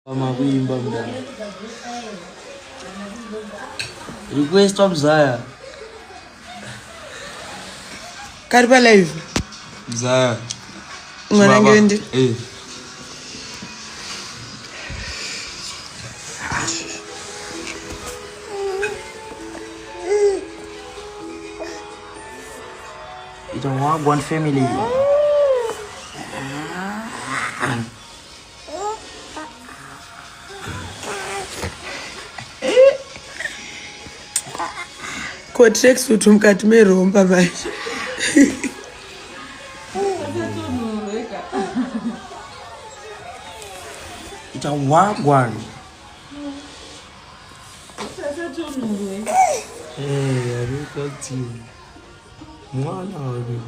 Amakuimba mdani. Request of Zaya. Kariba live. Zaya. Ngende. It's a one family. Kwa tracksuit mkati meromba manje. It's a wagwan. Hey, I look at you. Mwana wali.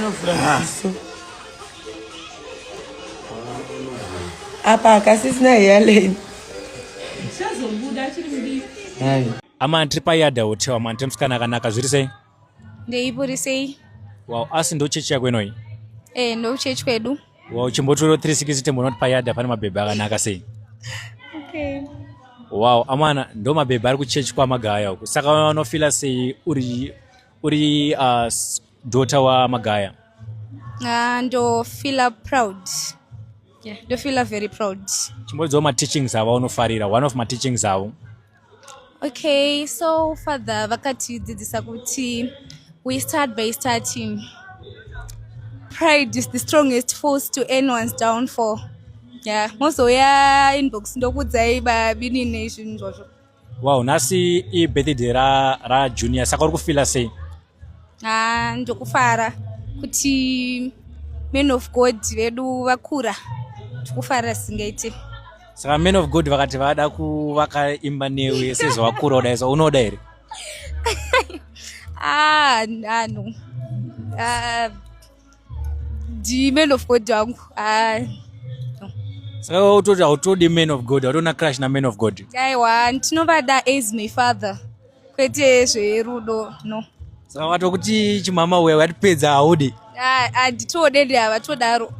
No Francisco. Apa kasisina yaleni. Hai. Ama tripa yada hotewa mante msikana kanaka zviri sei? Ndeipuri sei? Wow, asi ndo chechi yako inoi? Ndo chechi kwedu. Wow, chimbotoro 360 mbonoti payada pane mabhebhe akanaka sei? Okay. Wow, amana ndo mabhebhe ari kuchechi kwa magaya uko. Saka unofila sei uri daughter wa magaya? Ndo feel proud. Yeah, ndo feel very proud. Chimbodzo ma teachings ava unofarira. One of my teachings avo. Okay, so father vakatidzidzisa kuti we start by starting. Pride is the strongest force to anyone's downfall. Yeah, mozo ya inbox ndokudzai babini nation zvozvo. Wow, nasi I birthday ra junior saka uri kufila sei? Ndokufara kuti men of God vedu vakura. Tikufara singaite. Saka men of God vakati vada kuvakaimba newe sezvo vakura udaiso unoda here? No. The men of God wangu. No. Saka utoti hautodi men of God, hautona crush na men of God. Aiwa, ndinovada as my father. Kwete zverudo, no. Saka watokuti chimama wewe atipedza haudi. Nditodede avatodaro.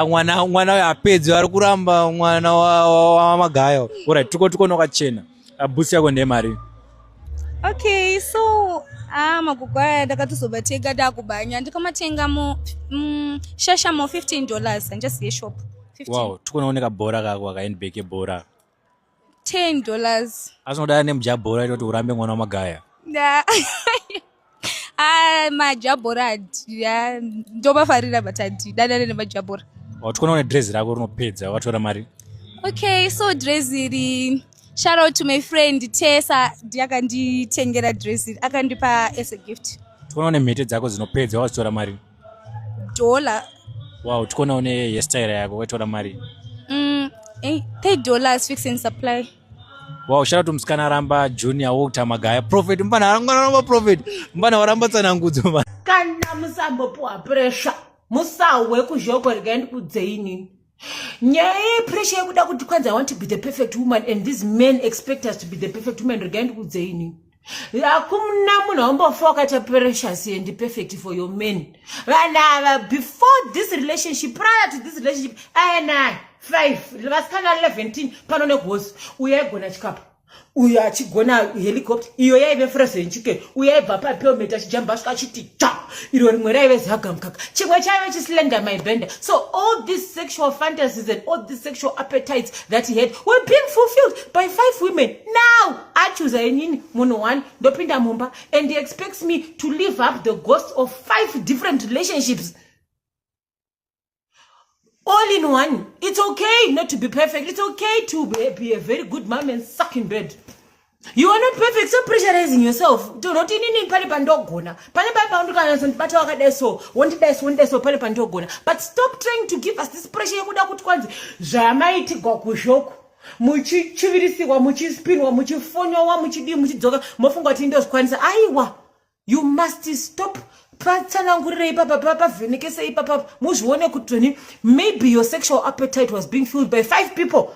Mwana uyu apedzi ari kuramba mwana wa magaya. Alright, tuko nokachena. Boost yako ndemari. Okay, so magugu aya ndakatozobatenga ndakubanya ndikamatenga shasha mo $15 njasiye shop. 15. Wow, tukonaoneka bhora kako akaendbeke bhora. $10. Asinoda nemuja bhora kuti urambe mwana wa magaya. Majabhora ndomafarira batati dada nemajabhora. Tukonaone dress rako rinopedza watora mari. Okay, so dress iri shout out to my friend Tessa yakanditengera dress iri akandipa as a gift. Tukonaone mhete dzako dzinopedza watora mari. $. Wow, tukonaone hairstyle yako watora mari. $8 fix and supply. Wow, shout out to msikana ramba junior wota magaya prophet mbana ramba prophet mbana waramba tsanangudzo mbana kana musambopuwa pressure musawe kuzhoko rikaendi kudzeini nyaya pressure yekuda kuti kwanza I want to be the perfect woman and these men expect us to be the perfect woman rikaendi kudzeini akumuna munhu wambofoka cha pressure and perfect for your men vana before this relationship prior to this relationship aina 5 vasikana 17 pano negosi uyaigona chikapu uyu achigona helicopter iyo yaive frozen chicken uyaibva papelmet achijamba asvika achiti cha iro rimwe raive zagamkaka chimwe chaive chislender my bender. So all these sexual fantasies and all these sexual appetites that he had were being fulfilled by 5 women. Now achuza inini munhu 1 ndopinda mumba and he expects me to live up the ghost of 5 different relationships all in one. It's okay not to be perfect. It's okay to be a very good mom and suck in bed. You are not perfect, so pressurizing yourself. Do not in pale pandogona. Pale pandogona and bata wakadeso. One day so pale pandogona. But stop trying to give us this pressure. Yakuda kutwanzi. Jamaiti go kushoko. Muchi chivirisiwa, muchi spinwa, muchi fonyowa, muchi di, muchi dzoga. Mofunga tindos kwanza. Aiwa. You must stop. Maybe your sexual appetite was being filled by 5 people.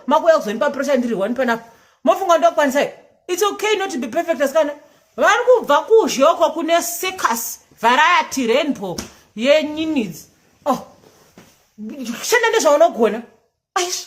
It's okay not to be perfect asikana. Vari kubva kuzhoko kune circus variety rainbow yenyinidzi. Oh. Shanda ndezvaunogona. Aish.